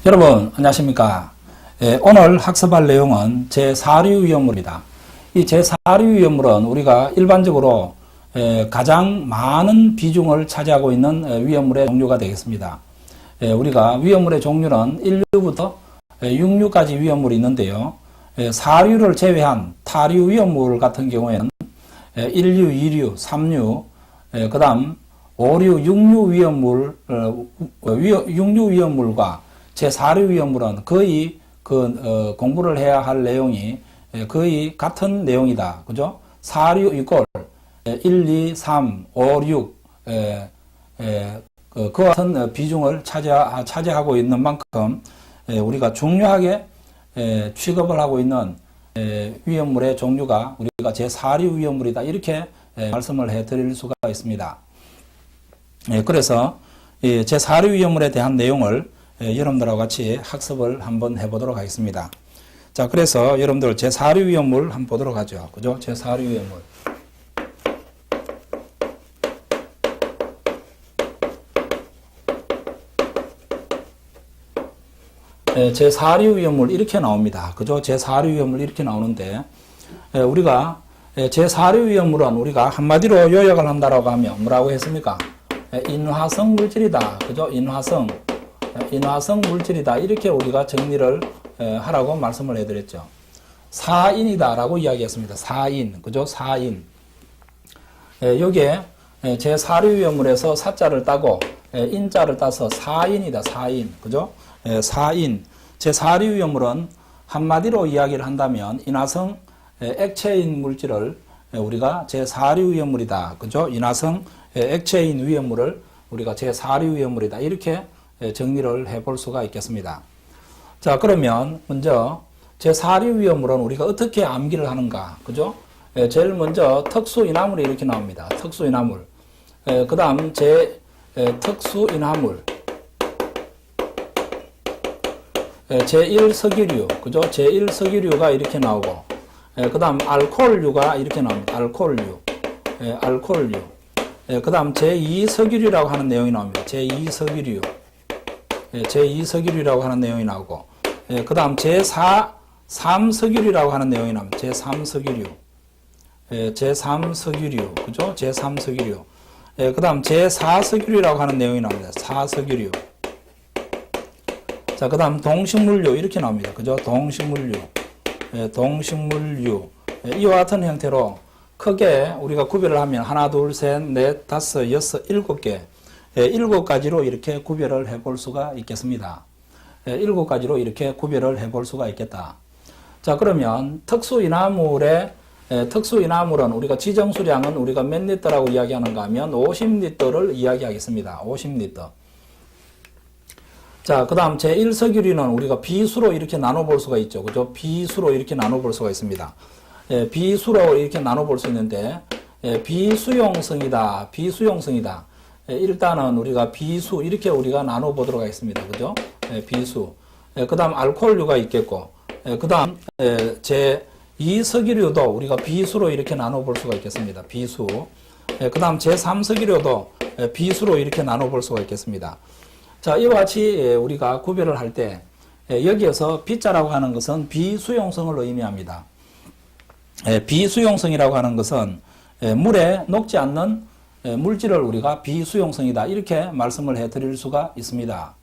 여러분 안녕하십니까. 오늘 학습할 내용은 제4류 위험물입니다. 이 제4류 위험물은 우리가 일반적으로 가장 많은 비중을 차지하고 있는 위험물의 종류가 되겠습니다. 우리가 위험물의 종류는 1류부터 6류까지 위험물이 있는데요. 4류를 제외한 타류 위험물 같은 경우에는 1류, 2류, 3류, 그 다음 5류, 6류 위험물, 6류 위험물과 제4류 위험물은 거의 공부를 해야 할 내용이 거의 같은 내용이다. 그죠? 4류 이꼴 1, 2, 3, 5, 6 그와 같은 비중을 차지하고 있는 만큼 우리가 중요하게 취급을 하고 있는 위험물의 종류가 우리가 제4류 위험물이다. 이렇게 말씀을 해드릴 수가 있습니다. 그래서 제4류 위험물에 대한 내용을 여러분들하고 같이 학습을 한번 해보도록 하겠습니다. 자, 그래서 여러분들 제4류 위험물 한번 보도록 하죠. 그죠? 제4류 위험물. 제4류 위험물 이렇게 나옵니다. 그죠? 제4류 위험물 이렇게 나오는데, 우리가 제4류 위험물은 우리가 한마디로 요약을 한다라고 하면 뭐라고 했습니까? 인화성 물질이다. 그죠? 인화성 물질이다. 이렇게 우리가 정리를 하라고 말씀을 해드렸죠. 사인이다 라고 이야기했습니다. 사인. 그죠? 사인. 여기에 제4류 위험물에서 사자를 따고 인자를 따서 사인이다. 사인. 그죠? 사인. 제4류 위험물은 한마디로 이야기를 한다면 인화성 액체인 물질을 우리가 제4류 위험물이다. 그죠? 인화성 액체인 위험물을 우리가 제4류 위험물이다. 이렇게 정리를 해볼 수가 있겠습니다. 자, 그러면 먼저 제4류 위험물은 우리가 어떻게 암기를 하는가? 그죠? 제일 먼저 특수인화물이 이렇게 나옵니다. 특수인화물. 그 다음 특수인화물. 제1석유류. 그죠? 제1석유류가 이렇게 나오고, 그 다음 알코올류가 이렇게 나옵니다. 알코올류. 알코올류. 그 다음 제2석유류라고 하는 내용이 나옵니다. 제2석유류. 제2석유류라고 하는 내용이 나오고, 그 다음 제3석유류라고 하는 내용이 나옵니다. 제3석유류. 제3석유류. 그죠? 제3석유류. 그 다음 제4석유류라고 하는 내용이 나옵니다. 4석유류. 자, 그 다음 동식물류 이렇게 나옵니다. 그죠? 동식물류. 동식물류. 이와 같은 형태로 크게 우리가 구별을 하면 하나, 둘, 셋, 넷, 다섯, 여섯, 일곱 개. 7가지로 이렇게 구별을 해볼 수가 있겠습니다. 7가지로 이렇게 구별을 해볼 수가 있겠다. 자, 그러면 특수인화물은 우리가 지정수량은 우리가 몇 리터라고 이야기하는가 하면 50리터를 이야기하겠습니다. 50리터. 자, 그 다음 제1석유류는 우리가 비수로 이렇게 나눠볼 수가 있죠. 그죠? 비수로 이렇게 나눠볼 수가 있습니다. 비수로 이렇게 나눠볼 수 있는데, 비수용성이다. 비수용성이다. 일단은 우리가 비수 이렇게 우리가 나눠보도록 하겠습니다. 그죠? 비수. 그 다음 알코올류가 있겠고, 그 다음 제2석유류도 우리가 비수로 이렇게 나눠볼 수가 있겠습니다. 비수. 그 다음 제3석유류도 비수로 이렇게 나눠볼 수가 있겠습니다. 자, 이와 같이 우리가 구별을 할 때 여기에서 B자라고 하는 것은 비수용성을 의미합니다. 비수용성이라고 하는 것은 물에 녹지 않는 물질을 우리가 비수용성이다. 이렇게 말씀을 해드릴 수가 있습니다.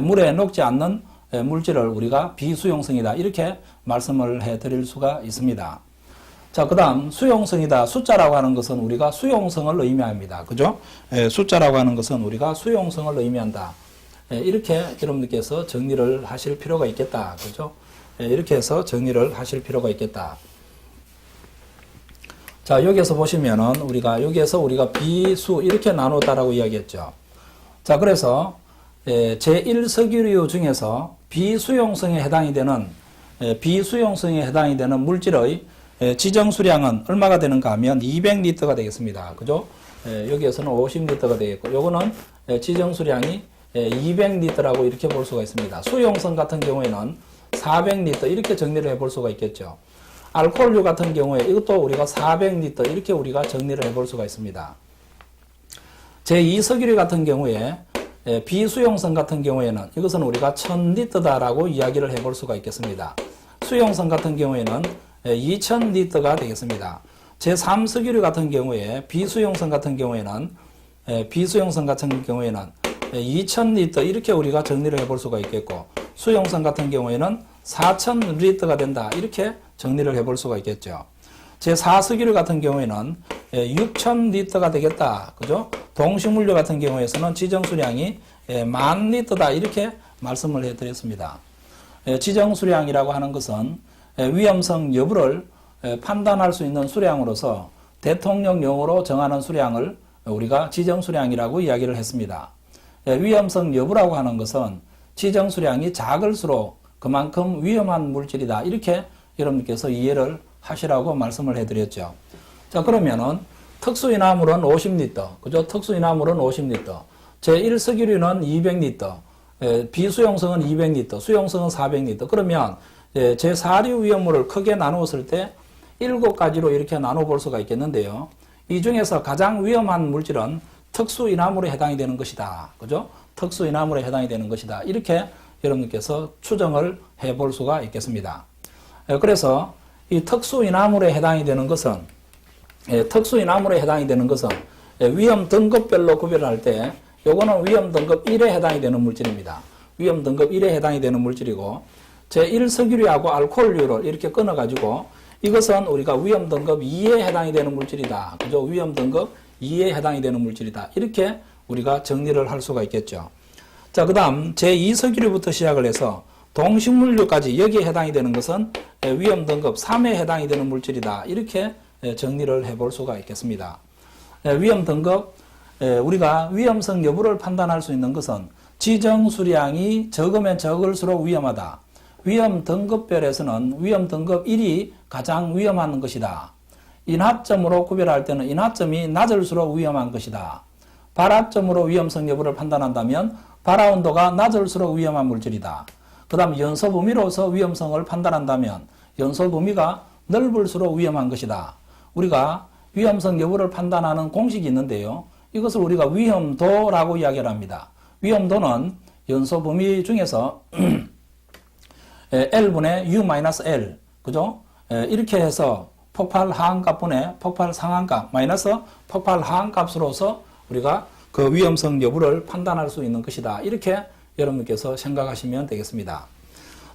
물에 녹지 않는 물질을 우리가 비수용성이다. 이렇게 말씀을 해드릴 수가 있습니다. 자, 그 다음 수용성이다. 숫자라고 하는 것은 우리가 수용성을 의미합니다. 그죠? 숫자라고 하는 것은 우리가 수용성을 의미한다. 이렇게 여러분들께서 정리를 하실 필요가 있겠다. 그죠? 이렇게 해서 정리를 하실 필요가 있겠다. 자, 여기에서 보시면은 여기에서 우리가 비수 이렇게 나눴다라고 이야기했죠. 자, 그래서 제1석유류 중에서 비수용성에 해당이 되는 물질의 지정수량은 얼마가 되는가 하면 200리터가 되겠습니다. 그죠? 여기에서는 50리터가 되겠고, 요거는 지정수량이 200리터라고 이렇게 볼 수가 있습니다. 수용성 같은 경우에는 400리터 이렇게 정리를 해볼 수가 있겠죠. 알코올류 같은 경우에 이것도 우리가 400리터 이렇게 우리가 정리를 해볼 수가 있습니다. 제2석유류 같은 경우에 비수용성 같은 경우에는 이것은 우리가 1000리터다라고 이야기를 해볼 수가 있겠습니다. 수용성 같은 경우에는 2000리터가 되겠습니다. 제3석유류 같은 경우에 비수용성 같은 경우에는 2000리터 이렇게 우리가 정리를 해볼 수가 있겠고, 수용성 같은 경우에는 4000리터가 된다 이렇게 정리를 해볼 수가 있겠죠. 제4석유류 같은 경우에는 6000리터가 되겠다. 그죠? 동식물류 같은 경우에서는 지정수량이 10,000리터다 이렇게 말씀을 해드렸습니다. 지정수량이라고 하는 것은 위험성 여부를 판단할 수 있는 수량으로서 대통령령으로 정하는 수량을 우리가 지정수량이라고 이야기를 했습니다. 위험성 여부라고 하는 것은 지정수량이 작을수록 그만큼 위험한 물질이다 이렇게 여러분께서 이해를 하시라고 말씀을 해드렸죠. 자, 그러면은 특수인화물은 50리터, 그죠? 특수인화물은 50리터, 제1석유류는 200리터, 비수용성은 200리터, 수용성은 400리터. 그러면 제4류 위험물을 크게 나누었을 때 7가지로 이렇게 나눠볼 수가 있겠는데요. 이 중에서 가장 위험한 물질은 특수인화물에 해당이 되는 것이다. 그죠? 특수인화물에 해당이 되는 것이다. 이렇게 여러분께서 추정을 해볼 수가 있겠습니다. 그래서 이 특수인화물에 해당이 되는 것은 위험 등급별로 구별할 때 요거는 위험 등급 1에 해당이 되는 물질입니다. 위험 등급 1에 해당이 되는 물질이고, 제1석유류하고 알코올류를 이렇게 끊어가지고 이것은 우리가 위험 등급 2에 해당이 되는 물질이다. 그죠? 위험 등급 2에 해당이 되는 물질이다. 이렇게 우리가 정리를 할 수가 있겠죠. 자, 그 다음 제2석유류부터 시작을 해서 동식물류까지 여기에 해당이 되는 것은 위험 등급 3에 해당이 되는 물질이다. 이렇게 정리를 해볼 수가 있겠습니다. 위험 등급, 우리가 위험성 여부를 판단할 수 있는 것은 지정수량이 적으면 적을수록 위험하다. 위험 등급별에서는 위험 등급 1이 가장 위험한 것이다. 인합점으로 구별할 때는 인합점이 낮을수록 위험한 것이다. 발합점으로 위험성 여부를 판단한다면 발화온도가 낮을수록 위험한 물질이다. 그 다음 연소 범위로서 위험성을 판단한다면 연소 범위가 넓을수록 위험한 것이다. 우리가 위험성 여부를 판단하는 공식이 있는데요. 이것을 우리가 위험도라고 이야기를 합니다. 위험도는 연소 범위 중에서 L분의 U-L, 그죠? 이렇게 해서 폭발 하한값분의 폭발 상한값 마이너스 폭발 하한값으로서 우리가 그 위험성 여부를 판단할 수 있는 것이다. 이렇게 여러분께서 생각하시면 되겠습니다.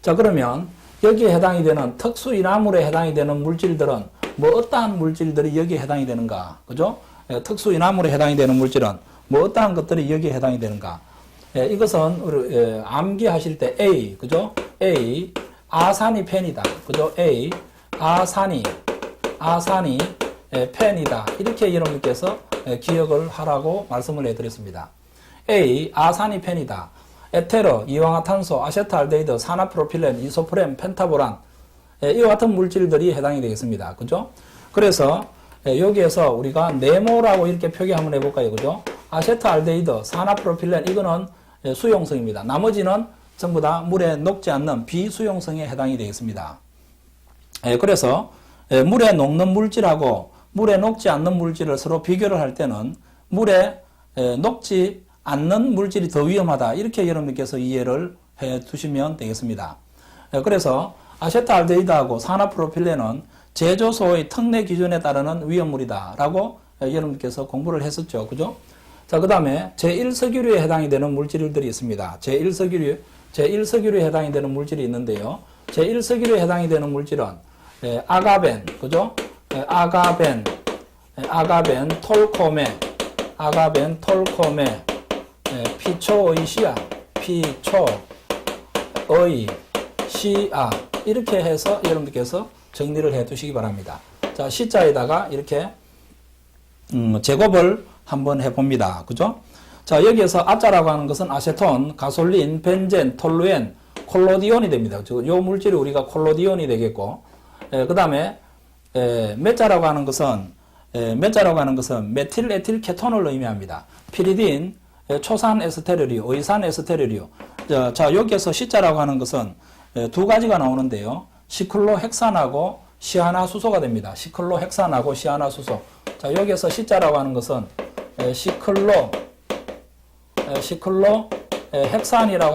자, 그러면 여기에 해당이 되는 특수인화물에 해당이 되는 물질들은 뭐 어떠한 물질들이 여기에 해당이 되는가? 그죠? 특수인화물에 해당이 되는 물질은 뭐 어떠한 것들이 여기에 해당이 되는가? 이것은 우리 암기하실 때 A, 그죠? A, 아산이 펜이다. 그죠? A, 아산이 펜이다. 이렇게 여러분께서 기억을 하라고 말씀을 해드렸습니다. A, 아산이 펜이다. 에테르, 이황화탄소, 아세트알데히드, 산화프로필렌, 이소프렌, 펜타보란, 이와 같은 물질들이 해당이 되겠습니다. 그죠? 그래서 여기에서 우리가 네모라고 이렇게 표기 한번 해볼까요? 그죠? 아세트알데히드, 산화프로필렌, 이거는 수용성입니다. 나머지는 전부 다 물에 녹지 않는 비수용성에 해당이 되겠습니다. 그래서 물에 녹는 물질하고 물에 녹지 않는 물질을 서로 비교를 할 때는 물에 녹지 않는 물질이 더 위험하다. 이렇게 여러분께서 이해를 해 두시면 되겠습니다. 그래서 아세트알데히드하고 산화프로필렌은 제조소의 특례 기준에 따르는 위험물이다. 라고 여러분께서 공부를 했었죠. 그죠? 자, 그 다음에 제1석유류에 해당이 되는 물질들이 있습니다. 제1석유류에 해당이 되는 물질이 있는데요. 제1석유류에 해당이 되는 물질은 아가벤, 그죠? 아가벤, 톨코메, 피초의 씨앗, 피초의 씨앗, 이렇게 해서 여러분들께서 정리를 해 두시기 바랍니다. 자, 시자에다가 이렇게 제곱을 한번 해봅니다. 그죠? 자, 여기에서 아자라고 하는 것은 아세톤, 가솔린, 벤젠, 톨루엔, 콜로디온이 됩니다. 요 물질이 우리가 콜로디온이 되겠고, 그 다음에 메자라고 하는 것은 메틸 에틸 케톤을 의미합니다. 피리딘, 초산 에스테르류, 의산 에스테르류. 자, 여기에서 시자라고 하는 것은 두 가지가 나오는데요. 시클로헥산하고 시아나수소가 됩니다. 시클로헥산하고 시아나수소. 자, 여기에서 시자라고 하는 것은 시클로 헥산이라고 하는